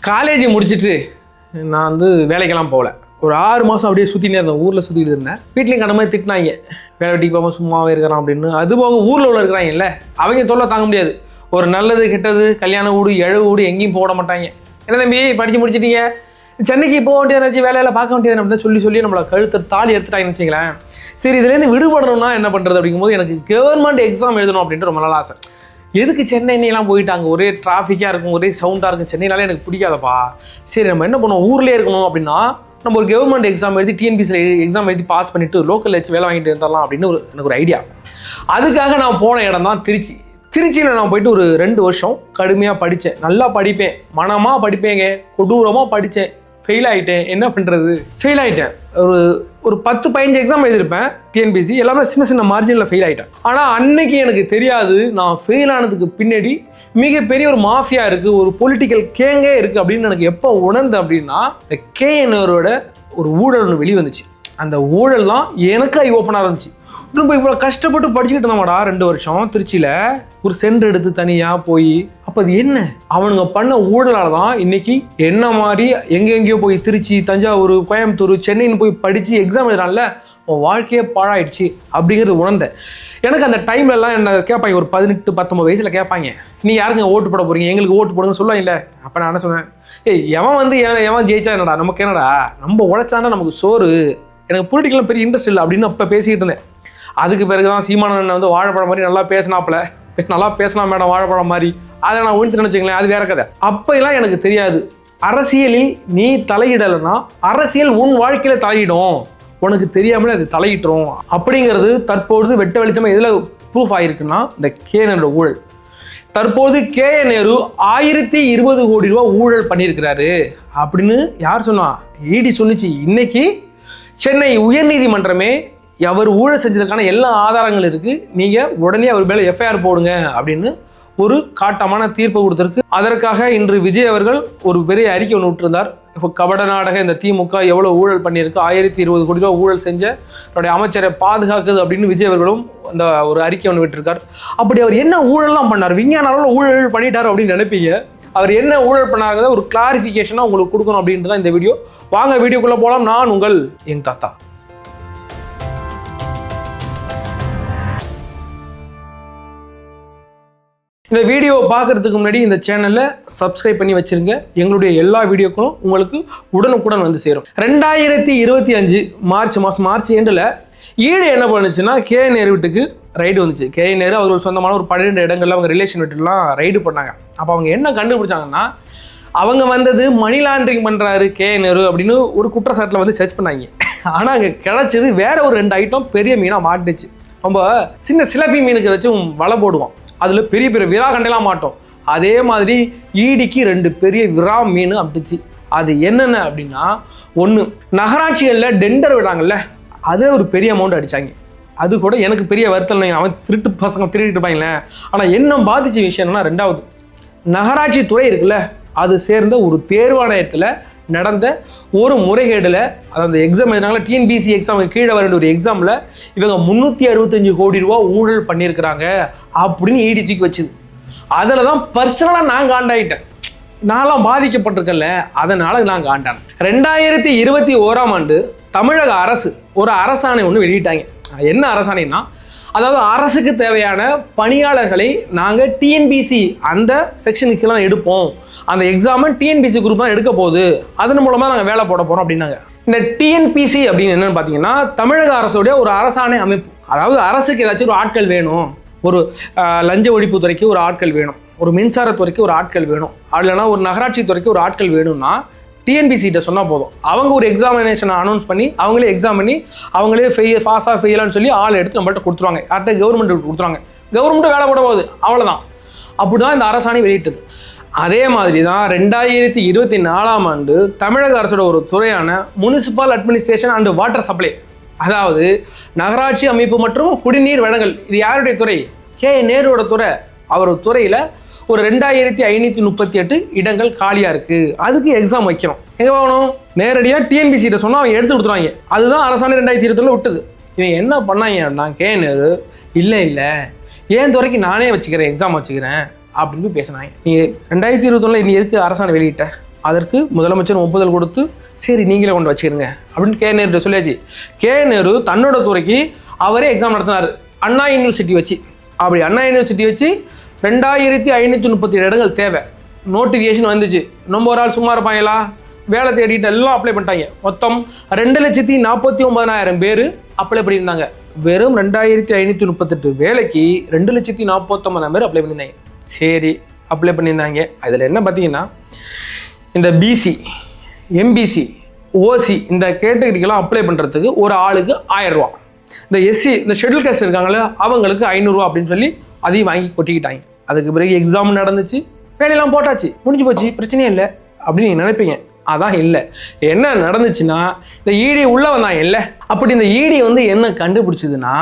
College முடிச்சுட்டு நான் வந்து வேலைக்கெல்லாம் போகல. ஒரு 6 மாதம் அப்படியே சுற்றினே இருந்தேன், ஊரில் சுற்றிட்டு இருந்தேன். வீட்லேயும் கடை மாதிரி திட்டினாங்க, வேலை வெட்டிக்கு போகாமல் சும்மாவே இருக்கிறான் அப்படின்னு. அது போக ஊரில் உள்ள இருக்கிறாங்கல்ல, அவங்க தொல்லை தாங்க முடியாது. ஒரு நல்லது கெட்டது கல்யாண வீடு எழவு வீடு எங்கேயும் போட மாட்டாங்க. என்ன தம்பி படித்து முடிச்சிட்டீங்க, சென்னைக்கு போக வேண்டியதாச்சு, வேலையில் பார்க்க வேண்டியது அப்படின்னு சொல்லி நம்மளை கழுத்தை தாலி எடுத்துட்டாங்கன்னு வச்சுங்களேன். சரி, இதுலேருந்து விடுபடணும்னா என்ன பண்ணுறது அப்படிங்கும்போது எனக்கு கவர்மெண்ட் எக்ஸாம் எழுதணும் அப்படின்ட்டு ரொம்ப நாள் ஆசை. எதுக்கு சென்னைலாம் போயிட்டாங்க, ஒரே டிராஃபிக்காக இருக்கும், ஒரே சவுண்டாக இருக்கும், சென்னைனாலே எனக்கு பிடிக்காதப்பா. சரி, நம்ம என்ன பண்ணுவோம், ஊர்லேயே இருக்கணும் அப்படின்னா நம்ம ஒரு கவர்மெண்ட் எக்ஸாம் எழுதி டிஎன்பிசி எக்ஸாம் எழுதி பாஸ் பண்ணிவிட்டு லோக்கல் வச்சு வேலை வாங்கிட்டு இருந்தரலாம் அப்படின்னு எனக்கு ஒரு ஐடியா. அதுக்காக நான் போன இடம் தான் திருச்சி. திருச்சியில் நான் போயிட்டு ஒரு 2 வருஷம் கடுமையாக படித்தேன். நல்லா படிப்பேன், மனமாக படிப்பேங்க, கொடூரமாக படித்தேன். ஃபெயில் ஆகிட்டேன். என்ன பண்ணுறது, ஃபெயில் ஆகிட்டேன். ஒரு 10-15 எக்ஸாம் எழுதியிருப்பேன் டிஎன்பிசி, எல்லாமே சின்ன சின்ன மார்ஜினில் ஃபெயில் ஆகிட்டேன். ஆனால் அன்னைக்கு எனக்கு தெரியாது, நான் ஃபெயில் ஆனதுக்கு பின்னாடி மிகப்பெரிய ஒரு மாஃபியா இருக்குது, ஒரு பொலிட்டிக்கல் கேங்கே இருக்குது அப்படின்னு எனக்கு எப்போ உணர்ந்தேன் அப்படின்னா, இந்த கேஎன்ஆரோட ஒரு ஊழல் ஒன்று வெளியே வந்துச்சு. அந்த ஊழல் தான் எனக்கு ஐ ஓப்பனாக இருந்துச்சு. நம்ம இவ்வளோ கஷ்டப்பட்டு படிச்சுக்கிட்டு இருந்தோம்டா 2 வருஷம் திருச்சியில், ஒரு சென்டர் எடுத்து தனியாக போய். அப்போ அது என்ன, அவனுங்க பண்ண ஊழலால் தான் இன்னைக்கு என்ன மாதிரி எங்கெங்கேயோ போய் திருச்சி, தஞ்சாவூர், கோயம்புத்தூர், சென்னைன்னு போய் படித்து எக்ஸாம் எழுதுறான்ல, உன் வாழ்க்கையே பாழாயிடுச்சு அப்படிங்கிறது உணர்ந்தேன். எனக்கு அந்த டைம்லலாம் என்ன கேட்பாங்க, ஒரு 18-19 வயசில் கேட்பாங்க, நீ யாருங்க ஓட்டு போட போகிறீங்க, எங்களுக்கு ஓட்டு போடுங்கன்னு சொல்லுவாங்க இல்லை. அப்போ நான் என்ன சொன்னேன், எவன் வந்து எவன் ஜெயிச்சா என்னடா, நமக்கு என்னடா, நம்ம உழைச்சாண்டா நமக்கு சோறு, எனக்கு பொலிட்டிக்கெலாம் பெரிய இன்ட்ரெஸ்ட் இல்லை அப்படின்னு அப்போ பேசிக்கிட்டு இருந்தேன். அதுக்கு பிறகு தான் சீமானன் வந்து வாழைப்பழம் மாதிரி நல்லா பேசினாப்புல, நல்லா பேசினா மேடம் வாழைப்பழம் மாதிரி, அதை நான் ஒழித்துன்னு வச்சுங்களேன், அது வேற கதை. அப்போலாம் எனக்கு தெரியாது, அரசியலில் நீ தலையிடலைன்னா அரசியல் உன் வாழ்க்கையில் தலையிடும், உனக்கு தெரியாமலே அது தலையிட்டுரும் அப்படிங்கிறது தற்பொழுது வெட்ட வெளிச்சமாக எதில் ப்ரூஃப் ஆகிருக்குன்னா இந்த கேஎன்ஆரோட ஊழல். தற்போது கேஎன்ஆர் 1020 கோடி ரூபா ஊழல் பண்ணியிருக்கிறாரு அப்படின்னு யார் சொன்னா, இடி சொன்னிச்சு. இன்னைக்கு சென்னை உயர்நீதிமன்றமே அவர் ஊழல் செஞ்சதுக்கான எல்லா ஆதாரங்கள் இருக்குது, நீங்கள் உடனே அவர் மேலே எஃப்ஐஆர் போடுங்க அப்படின்னு ஒரு காட்டமான தீர்ப்பு கொடுத்துருக்கு. அதற்காக இன்று விஜய் அவர்கள் ஒரு பெரிய அறிக்கை ஒன்று விட்டுருந்தார். இப்போ கபட நாடக இந்த திமுக எவ்வளோ ஊழல் பண்ணியிருக்கு, 1020 கோடி ரூபா ஊழல் செஞ்ச தன்னுடைய அமைச்சரை பாதுகாக்குது அப்படின்னு விஜய் அவர்களும் அந்த ஒரு அறிக்கை ஒன்று விட்டுருக்கார். அப்படி அவர் என்ன ஊழல்லாம் பண்ணார், விஞ்ஞான அளவில் ஊழல் பண்ணிட்டார் அப்படின்னு நினைப்பீங்க. அவர் என்ன ஊழல் பண்ணாங்க ஒரு கிளாரிஃபிகேஷனாக உங்களுக்கு கொடுக்கணும் அப்படின்ட்டு தான் இந்த வீடியோ. வாங்க வீடியோக்குள்ளே போகலாம். நான் உங்கள் எங் தாத்தா. இந்த வீடியோவை பார்க்குறதுக்கு முன்னாடி இந்த சேனலில் சப்ஸ்கிரைப் பண்ணி வச்சுருங்க. எங்களுடைய எல்லா வீடியோக்களும் உங்களுக்கு உடனுக்குடன் வந்து சேரும். 2025 மார்ச் எண்டில் ஈடு என்ன பண்ணுச்சுன்னா, கேஎன்ஆர் வீட்டுக்கு ரைடு வந்துச்சு. கேஎன்ஆர் அவர்கள் சொந்தமான ஒரு 12 இடங்கள்ல அவங்க ரிலேஷன் வீட்டுலாம் ரைடு பண்ணாங்க. அப்போ அவங்க என்ன கண்டுபிடிச்சாங்கன்னா, அவங்க வந்தது மணி லாண்ட்ரிங் பண்ணுறாரு கேஎன்ஆர் அப்படின்னு ஒரு குற்றச்சாட்டில் வந்து சர்ச் பண்ணாங்க. ஆனால் அங்கே கிடச்சது வேற ஒரு 2 ஐட்டம் பெரிய மீனாக மாட்டுச்சு. நம்ம சின்ன சிலப்பி மீனுக்கு வச்சு வலை போடுவோம், அதில் பெரிய பெரிய விரா கண்டையெல்லாம் மாட்டோம். அதே மாதிரி ஈடிக்கு 2 பெரிய விரா மீன் அப்படிச்சு. அது என்னென்ன அப்படின்னா, ஒன்று நகராட்சிகளில் டெண்டர் விடாங்கல்ல, அதில் ஒரு பெரிய அமௌண்ட் அடித்தாங்க. அது கூட எனக்கு பெரிய வருத்தம் இல்லைங்க, அவன் திருட்டு பசங்க திருடிட்டு இருப்பாங்களே. ஆனால் என்ன பாதிச்ச விஷயம் என்னன்னா, 2வது நகராட்சி துறை இருக்குல்ல, அது சேர்ந்த ஒரு தேர்வாணையத்தில் நடந்த ஒரு முறைகேடில், அதாவது எக்ஸாம் எழுதினாங்களா டிஎன்பிசி எக்ஸாமுக்கு கீழே வர ஒரு எக்ஸாமில் இவங்க 365 கோடி ரூபா ஊழல் பண்ணியிருக்கிறாங்க அப்படின்னு ஈடி தூக்கி வச்சுது. அதில் தான் பர்சனலாக நான் காண்டாயிட்டேன். நான்லாம் பாதிக்கப்பட்டிருக்கல, அதனால் நான் காண்டானேன். 2021ஆம் ஆண்டு தமிழக அரசு ஒரு அரசாணை ஒன்று வெளியிட்டாங்க. என்ன அரசாணைன்னா, அதாவது அரசுக்கு தேவையான பணியாளர்களை நாங்கள் டிஎன்பிசி அந்த செக்ஷனுக்கு தான் எடுப்போம், அந்த எக்ஸாமை டிஎன்பிசி குரூப் தான் எடுக்க போகுது, அதன் மூலமாக நாங்கள் வேலை போட போகிறோம் அப்படின்னாங்க. இந்த டிஎன்பிசி அப்படின்னு என்னென்னு பார்த்தீங்கன்னா, தமிழக அரசுடைய ஒரு அரசாணை அமைப்பு. அதாவது அரசுக்கு ஏதாச்சும் ஒரு ஆட்கள் வேணும், ஒரு லஞ்ச ஒழிப்பு துறைக்கு ஒரு ஆட்கள் வேணும், ஒரு மின்சாரத்துறைக்கு ஒரு ஆட்கள் வேணும், இல்லைனா ஒரு நகராட்சி துறைக்கு ஒரு ஆட்கள் வேணும்னா டிஎன்பிசிட்ட சொன்னால் போதும், அவங்க ஒரு எக்ஸாமினேஷனை அனௌன்ஸ் பண்ணி அவங்களே எக்ஸாம் பண்ணி அவங்களே பாஸாக ஃபெயிலான்னு சொல்லி ஆள் எடுத்து நம்மள்ட்ட கொடுத்துருவாங்க. யார்கிட்ட கவர்மெண்ட் கொடுத்துருவாங்க, கவர்மெண்ட்டு வேலை போட போகுது, அவ்வளோதான். அப்படி தான் இந்த அரசாணை வெளியிட்டது. அதே மாதிரி தான் 2024ஆம் ஆண்டு தமிழக அரசோட ஒரு துறையான municipal administration and water supply, அதாவது நகராட்சி அமைப்பு மற்றும் குடிநீர் வழங்கல், இது யாருடைய துறை, கேஎன்ஆரோட துறை. அவர் துறையில் ஒரு 2538 இடங்கள் காலியாக இருக்குது, அதுக்கு எக்ஸாம் வைக்கணும். எங்கே போகணும், நேரடியாக டிஎன்பிசிட்ட சொன்னால் அவங்க எடுத்து கொடுத்துருவாங்க. அதுதான் அரசாணை 2020 விட்டது. இவங்க என்ன பண்ணாங்கன்னா, கேஎன்ஆர் இல்லை ஏன் துறைக்கு நானே வச்சுக்கிறேன், எக்ஸாம் வச்சுக்கிறேன் அப்படின்னு பேசினாங்க. நீ 2021 நீ எதுக்கு அரசாணை வெளியிட்ட அதற்கு முதலமைச்சர் ஒப்புதல் கொடுத்து சரி நீங்களே கொண்டு வச்சுக்கிறீங்க அப்படின்னு கே நேரு சொல்லியாச்சு. கே நேரு தன்னோட துறைக்கு அவரே எக்ஸாம் நடத்தினார் அண்ணா யூனிவர்சிட்டி வச்சு. அப்படி அண்ணா யூனிவர்சிட்டி வச்சு 2537 இடங்கள் தேவை. நோட்டிஃபிகேஷன் வந்துச்சு. ரொம்ப ஒரு ஆள் சும்மா இருப்பாங்களா, வேலை தேடிட்டு எல்லாம் அப்ளை பண்ணிட்டாங்க. மொத்தம் 2,49,000 பேர் அப்ளை பண்ணியிருந்தாங்க. வெறும் 2,538 வேலைக்கு 2,49,000 பேர் அப்ளை பண்ணியிருந்தாங்க. சரி அப்ளை பண்ணியிருந்தாங்க. அதில் என்ன பார்த்தீங்கன்னா, இந்த பிசி, எம்பிசி, ஓசி இந்த கேட்டகரிக்கெல்லாம் அப்ளை பண்ணுறதுக்கு ஒரு ஆளுக்கு 1000 ரூபா. இந்த எஸ்சி, இந்த ஷெட்யூல் காஸ்ட் இருக்காங்களே அவங்களுக்கு 500 ரூபா அப்படின்னு சொல்லி அதையும் வாங்கி கொட்டிக்கிட்டாங்க. அதுக்கு பிறகு எக்ஸாம் நடந்துச்சு, வேலையெல்லாம் போட்டாச்சு, முடிஞ்சு போச்சு, பிரச்சனையே இல்லை அப்படின்னு நீங்கள் நினைப்பீங்க. அதான் இல்லை. என்ன நடந்துச்சுன்னா, இந்த இடி உள்ளே வந்தாங்க இல்லை. அப்படி இந்த இடி என்ன கண்டுபிடிச்சதுன்னா,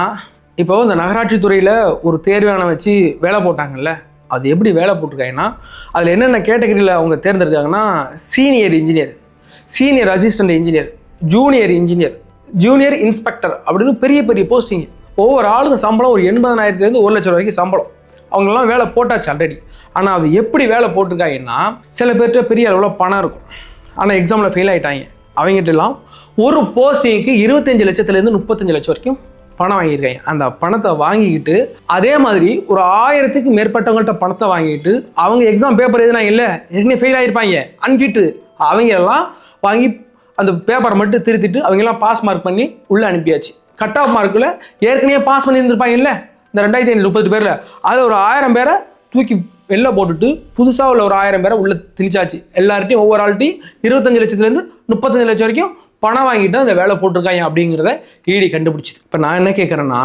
இப்போ இந்த நகராட்சி துறையில் ஒரு தேர்வான வச்சு வேலை போட்டாங்கல்ல, அது எப்படி வேலை போட்டிருக்காங்கன்னா, அதில் என்னென்ன கேட்டகரியில் அவங்க தேர்ந்தெடுக்காங்கன்னா, senior engineer, senior assistant engineer, junior engineer, junior inspector அப்படின்னு பெரிய பெரிய போஸ்டிங். ஒவ்வொரு ஆளுக்கு சம்பளம் ஒரு 80,000 1 லட்சம் வரைக்கும் சம்பளம். அவங்களெல்லாம் வேலை போட்டாச்சு ஆல்ரெடி. ஆனால் அது எப்படி வேலை போட்டிருக்காங்கன்னா, சில பேர்கிட்ட பெரிய அளவில் பணம் இருக்கும், ஆனால் எக்ஸாமில் ஃபெயில் ஆகிட்டாங்க. அவங்ககிட்டலாம் ஒரு போஸ்டிங்க்கு 25 லட்சத்துலேருந்து 35 லட்சம் வரைக்கும் பணம் வாங்கியிருக்காங்க. அந்த பணத்தை வாங்கிக்கிட்டு அதே மாதிரி ஒரு 1000க்கு மேற்பட்டவங்கள்ட்ட பணத்தை வாங்கிட்டு அவங்க எக்ஸாம் பேப்பர் எதுனா இல்லை, ஏற்கனவே ஃபெயில் ஆகிருப்பாங்க, அன்ஃபிட்டு, அவங்களெல்லாம் வாங்கி அந்த பேப்பரை மட்டும் திருத்திட்டு அவங்கெல்லாம் பாஸ் மார்க் பண்ணி உள்ளே அனுப்பியாச்சு. கட் ஆஃப் மார்க்கில் ஏற்கனவே பாஸ் பண்ணியிருந்திருப்பாங்க இல்லை, இந்த 2,530 பேரில் அதில் ஒரு 1000 பேரை தூக்கி வெளில போட்டுட்டு புதுசாக உள்ள ஒரு 1000 பேரை உள்ளே திணிச்சாச்சு. எல்லார்ட்டையும் ஒவ்வொரு ஆள்கிட்டையும் 25 லட்சத்துலேருந்து 35 லட்சம் வரைக்கும் பணம் வாங்கிட்டு அந்த வேலை போட்டிருக்காங்க அப்படிங்கிறத இடி கண்டுபிடிச்சிது. இப்போ நான் என்ன கேட்குறேன்னா,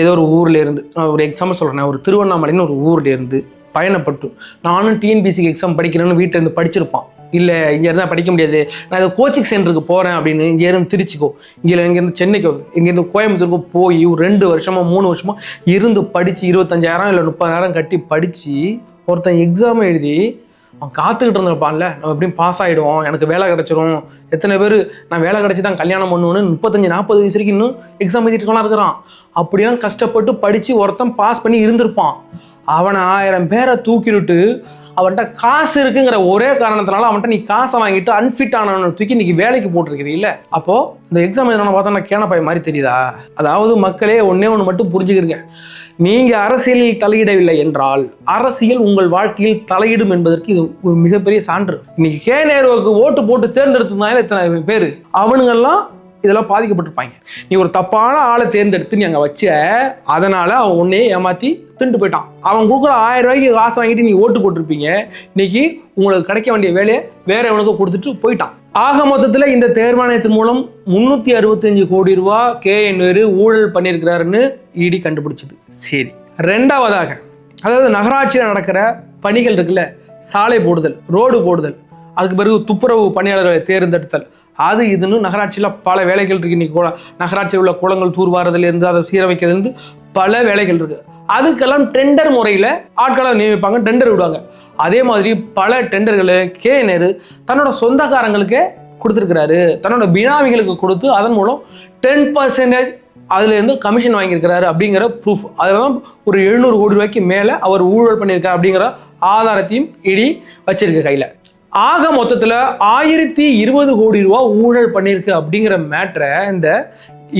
ஏதோ ஒரு ஊரில் இருந்து, ஒரு எக்ஸாம்பிள் சொல்கிறேன், ஒரு திருவண்ணாமலைன்னு ஒரு ஊரில் இருந்து பயணப்பட்டு நானும் டிஎன்பிசிக்கு எக்ஸாம் படிக்கிறேன்னு வீட்டில் இருந்து படிச்சிருப்பான். இல்லை இங்கே இருந்தால் படிக்க முடியாது, நான் இது கோச்சிங் சென்டருக்கு போகிறேன் அப்படின்னு இங்கேருந்து திருச்சிக்கோ, இங்கேருந்து சென்னைக்கோ, இங்கேருந்து கோயம்புத்தூருக்கோ போய் ஒரு 2 வருஷமோ 3 வருஷமோ இருந்து படித்து 25,000 இல்லை 30,000 கட்டி படித்து ஒருத்தன் எக்ஸாம் எழுதி அவன் காத்துக்கிட்டு இருந்திருப்பான்ல, நம்ம எப்படியும் பாஸ் ஆகிடுவோம், எனக்கு வேலை கிடச்சிரும், எத்தனை பேர் நான் வேலை கிடச்சி தான் கல்யாணம் பண்ணுவேன்னு 35-40 வயசு வரைக்கும் இன்னும் எக்ஸாம் எழுதிட்டுலாம் இருக்கிறான். அப்படிலாம் கஷ்டப்பட்டு படித்து ஒருத்தன் பாஸ் பண்ணி இருந்திருப்பான். அவனை 1000 பேரை தூக்கிவிட்டு அவன்கிட்ட காசு இருக்குங்கிற ஒரே காரணத்தினால அவன்கிட்ட நீ காசை வாங்கிட்டு அன்ஃபிட் ஆனவனை தூக்கி இன்னைக்கு வேலைக்கு போட்டிருக்கிறீல்ல. அப்போ இந்த எக்ஸாம் எதனா பார்த்தா கேனப்பாய் மாதிரி தெரியுதா? அதாவது மக்களே ஒன்னே ஒன்று மட்டும் புரிஞ்சுக்கிறீங்க, நீங்க அரசியலில் தலையிடவில்லை என்றால் அரசியல் உங்கள் வாழ்க்கையில் தலையிடும் என்பதற்கு இது ஒரு மிகப்பெரிய சான்று. இன்னைக்கு கே நேருவுக்கு ஓட்டு போட்டு தேர்ந்தெடுத்ததுனால இத்தனை பேர் அவனுங்கெல்லாம் இதெல்லாம் பாதிக்கப்பட்டிருப்பாங்க. நீ ஒரு தப்பான ஆளை தேர்ந்தெடுத்து நீ அங்கே வச்ச, அதனால அவன் உன்னையே ஏமாத்தி திண்டு போயிட்டான். அவன் கொடுக்குற 1000 ரூபாய்க்கு காசு வாங்கிட்டு நீ ஓட்டு போட்டிருப்பீங்க, இன்னைக்கு உங்களுக்கு கிடைக்க வேண்டிய வேலையை வேற எவனுக்கு கொடுத்துட்டு போயிட்டான். ஆக மொத்தத்தில் இந்த தேர்வாணையத்தின் மூலம் 365 கோடி ரூபா KN ஊழல் பண்ணியிருக்கிறாருன்னு இடி கண்டுபிடிச்சது. சரி, ரெண்டாவதாக, அதாவது நகராட்சியில் நடக்கிற பணிகள் இருக்குல்ல, சாலை போடுதல், ரோடு போடுதல், அதுக்கு பிறகு துப்புரவு பணியாளர்களை தேர்ந்தெடுத்தல், அது இதுன்னு நகராட்சியில் பல வேலைகள் இருக்கு. இன்னைக்கு நகராட்சியில் உள்ள குளங்கள் தூர்வாரதுலேருந்து அதை சீரமைக்கிறதுலேருந்து பல வேலைகள் இருக்கு. அதுக்கெல்லாம் டெண்டர் முறையில் ஆட்களை நியமிப்பாங்க, டெண்டர் விடுவாங்க. அதே மாதிரி பல டெண்டர்களை KN தன்னோட சொந்தக்காரங்களுக்கே கொடுத்துருக்கிறாரு, தன்னோட பினாமிகளுக்கு கொடுத்து அதன் மூலம் 10% அதுலேருந்து கமிஷன் வாங்கியிருக்கிறாரு அப்படிங்கிற ப்ரூஃப். அதெல்லாம் ஒரு 700 கோடி ரூபாய்க்கு மேலே அவர் ஊழல் பண்ணியிருக்காரு அப்படிங்கிற ஆதாரத்தையும் இடி வச்சிருக்க கையில். ஆக மொத்தத்தில் 1020 கோடி ரூபா ஊழல் பண்ணியிருக்கு அப்படிங்கிற மேட்டரை இந்த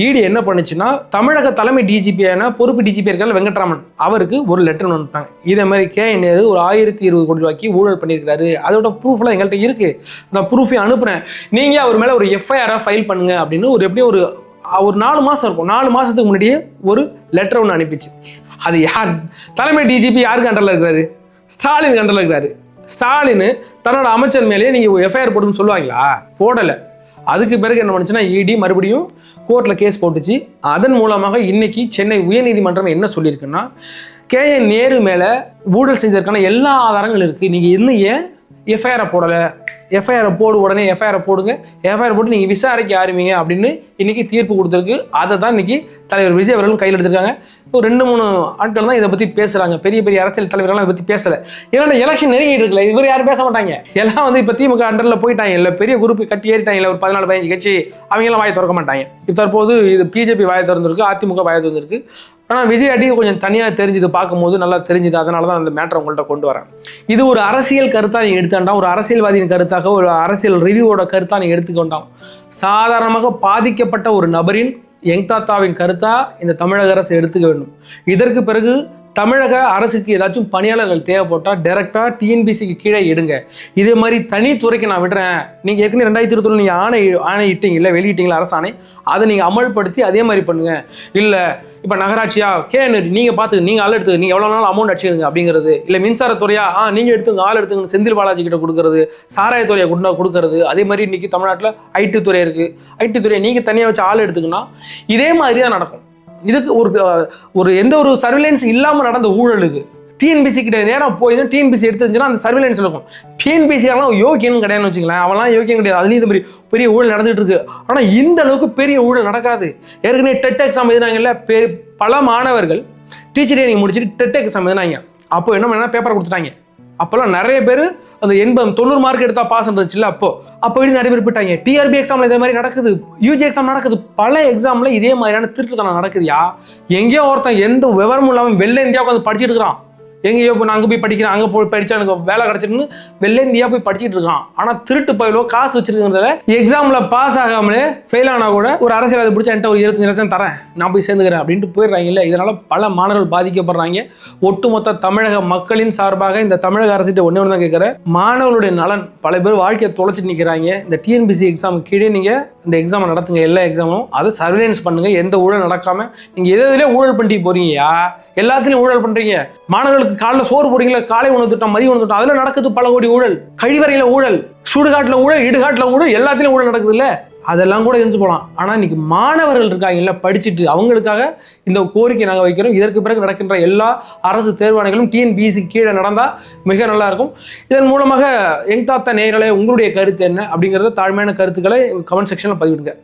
இடி என்ன பண்ணுச்சுன்னா, தமிழக தலைமை டிஜிபியான பொறுப்பு டிஜிபி இருக்கார் வெங்கட்ராமன், அவருக்கு ஒரு லெட்டர் அனுப்பிட்டாங்க. இதே மாதிரி KN ஒரு 1020 கோடி ரூபாய்க்கு ஊழல் பண்ணியிருக்காரு, அதோட ப்ரூஃப்லாம் எங்கள்கிட்ட இருக்கு, அந்த ப்ரூஃபை அனுப்புறேன், நீங்கள் அவர் மேலே ஒரு FIR ஃபைல் பண்ணுங்க அப்படின்னு எப்படியும் ஒரு 4 மாதம் இருக்கும். 4 மாதத்துக்கு முன்னாடியே ஒரு லெட்டர் ஒன்று அனுப்பிச்சு. அது யார் தலைமை டிஜிபி யாருக்கு கண்டரில் இருக்கிறாரு? ஸ்டாலின் கண்டரில் இருக்கிறாரு. ஸ்டாலின் தன்னோட அமைச்சர் மேலேயே நீங்கள் FIR போடுன்னு சொல்லுவாங்களா? போடலை. அதுக்கு பிறகு என்ன பண்ணுச்சுன்னா, இடி மறுபடியும் கோர்ட்டில் கேஸ் போட்டுச்சு. அதன் மூலமாக இன்னைக்கு சென்னை உயர்நீதிமன்றம் என்ன சொல்லியிருக்குன்னா, KN மேலே ஊழல் செஞ்சதற்கான எல்லா ஆதாரங்களும் இருக்குது, நீங்கள் இன்னும் ஏன் FIR போடலை, FIR போடு, உடனே FIR போடுங்க, FIR போட்டு நீங்கள் விசாரிக்க ஆரம்பிங்க அப்படின்னு இன்னைக்கு தீர்ப்பு கொடுத்துருக்கு. அதை தான் இன்னைக்கு தலைவர் விஜய் அவர்களும் கையில் எடுத்திருக்காங்க. இப்போ 2-3 ஆட்கள் தான் இதை பற்றி பேசுகிறாங்க. பெரிய பெரிய அரசியல் தலைவர்கள்லாம் இதை பற்றி பேசலை. ஏன்னா எலெக்ஷன் நெருங்கிட்டு இருக்குல்ல, இவர் யாரும் பேச மாட்டாங்க. எல்லாம் இப்போ திமுக அண்டரில் போயிட்டாங்க, இல்லை பெரிய குரூப் கட்டி ஏறிட்டாங்க, இல்லை ஒரு 14-15 கட்சி, அவங்கெல்லாம் வாயை திறக்க மாட்டாங்க. இப்போ தற்போது இது BJP வாயை திறந்துருக்கு, அதிமுக வாயை திறந்துருக்கு. ஆனால் விஜய் அடி கொஞ்சம் தனியாக தெரிஞ்சுது, பார்க்கும்போது நல்லா தெரிஞ்சுது. அதனால தான் அந்த மேட்டரை உங்கள்கிட்ட கொண்டு வரேன். இது ஒரு அரசியல் கருத்தாக நீங்கள் எடுத்துக்கிட்டா, ஒரு அரசியல்வாதியின் கருத்தாக, ஒரு அரசியல் ரிவ்யூவோட கருத்தாக நீங்கள் எடுத்துக்கொண்டாம். சாதாரணமாக பாதிக்கப்பட்ட ஒரு நபரின் யங் தாத்தாவின் கருத்தா இந்த தமிழக அரசு எடுத்துக்க வேண்டும். இதற்கு பிறகு தமிழக அரசுக்கு ஏதாச்சும் பணியாளர்கள் தேவைப்பட்டால் டைரெக்டாக டிஎன்பிசிக்கு கீழே எடுங்க. இதே மாதிரி தனித்துறைக்கு நான் விடுறேன். நீங்கள் ஏற்கனவே 2020 நீங்கள் ஆணை இட்டீங்கல்ல, வெளியிட்டீங்களா அரசாணை, அதை நீங்கள் அமல்படுத்தி அதே மாதிரி பண்ணுங்க. இல்லை இப்போ நகராட்சியா கேனரி நீங்கள் பார்த்து நீங்கள் ஆள் எடுத்துக்க, நீங்கள் எவ்வளோ நாள் அமௌண்ட் அடிச்சுடுங்க அப்படிங்கிறது. இல்லை மின்சாரத்துறையா நீங்கள் எடுத்துங்க, ஆள் எடுத்துங்க, செந்தில் பாலாஜி கிட்ட கொடுக்குறது, சாராயத்துறையை கொடுக்குறது. அதே மாதிரி இன்னைக்கு தமிழ்நாட்டில் ஐடி துறை இருக்குது. ஐடி துறையை நீங்கள் தனியாக வச்சு ஆள் எடுத்துக்கன்னா இதே மாதிரி தான் நடக்கும். இதுக்கு ஒரு எந்த ஒரு சர்வேலன்ஸ் இல்லாமல் நடந்த ஊழல் இது. டிஎன்பிசி கிட்ட நேரம் போய் தான் டிஎன்பிசி எடுத்துருந்துச்சுன்னா அந்த சர்வேலன்ஸ் இருக்கும். டிஎன்பிசியெல்லாம் யோக்கியன்னு கிடையாதுன்னு வச்சுக்கலாம், அவெல்லாம் யோக்கியம் கிடையாது. அதுலேயும் இந்த மாதிரி பெரிய ஊழல் நடந்துகிட்டு இருக்கு. ஆனால் இந்த அளவுக்கு பெரிய ஊழல் நடக்காது. ஏற்கனவே டெட் எக்ஸாம் எழுதினாங்கல்ல, பல மாணவர்கள் டீச்சர் ட்ரைனிங் முடிச்சுட்டு டெட் எக்ஸாம் எழுதினாங்க. அப்போ என்ன பண்ணா பேப்பர் கொடுத்துட்டாங்க. அப்போல்லாம் நிறைய பேர் அந்த 80-90 மார்க் எடுத்தா பாஸ் இருந்துச்சுல்ல, அப்போ நிறைய பேர் போயிட்டாங்க. டிஆர்பி எக்ஸாம்ல இதே மாதிரி நடக்குது, யூஜி எக்ஸாம் நடக்குது, பல எக்ஸாம்ல இதே மாதிரியான திருட்டுத்தனம் நடக்குதுயா. எங்கேயோ ஒருத்தன் எந்த விவரமும் இல்லாமல் வெள்ளை இந்தியாவுக்கு வந்து படிச்சுட்டு இருக்கிறான். எங்கேயோ நான் அங்கே போய் படிக்கிறேன், அங்கே போய் படித்தா எனக்கு வேலை கிடச்சிட்டுன்னு வெள்ளை இந்தியா போய் படிச்சுட்டு இருக்கான். ஆனால் திருட்டு பயிலோ காசு வச்சிருக்கிறதுல எக்ஸாமில் பாஸ் ஆகாமலே ஃபெயில் ஆனால் கூட ஒரு அரசியல்வாதி பிடிச்சா என்கிட்ட ஒரு 25 லட்சம் தரேன், நான் போய் சேர்ந்துக்கிறேன் அப்படின்ட்டு போயிடுறாங்க. இல்லை, இதனால் பல மாணவர்கள் பாதிக்கப்படுறாங்க. ஒட்டுமொத்த தமிழக மக்களின் சார்பாக இந்த தமிழக அரசிட்ட ஒன்று தான் கேட்குறேன், மாணவர்களுடைய நலன். பல பேர் வாழ்க்கையை தொலைச்சிட்டு நிற்கிறாங்க. இந்த டிஎன்பிசி எக்ஸாம் கீழே நீங்கள் இந்த எக்ஸாமை நடத்துங்க, எல்லா எக்ஸாமும் அதை சர்வேலன்ஸ் பண்ணுங்க. எந்த ஊழல் நடக்காமல் நீங்கள் எதுலேயே ஊழல் பண்ணிட்டு போறீங்கயா, எல்லாத்துலயும் ஊழல் பண்றீங்க. மாணவர்களுக்கு காலைல சோறு போடுறீங்களா, காலை உணவு திட்டம், மதிய உணவு திட்டம், அதுல நடக்குது பல கோடி ஊழல். கழிவறையில ஊழல், சுடுகாட்டுல ஊழல், இடுகாட்டுல ஊழல், எல்லாத்துலயும் ஊழல் நடக்குது இல்ல. அதெல்லாம் கூட இருந்து போகலாம். ஆனா இன்னைக்கு மாணவர்கள் இருக்காங்க இல்ல, படிச்சுட்டு, அவங்களுக்காக இந்த கோரிக்கை நாங்கள் வைக்கிறோம். இதற்கு பிறகு நடக்கின்ற எல்லா அரசு தேர்வாணைகளும் டிஎன்பிசி கீழே நடந்தா மிக நல்லா இருக்கும். இதன் மூலமாக யங் தாத்தா நேயர்களே, உங்களுடைய கருத்து என்ன அப்படிங்கறத தாழ்மையான கருத்துக்களை கமெண்ட் செக்ஷன்ல பதிவிடுங்க.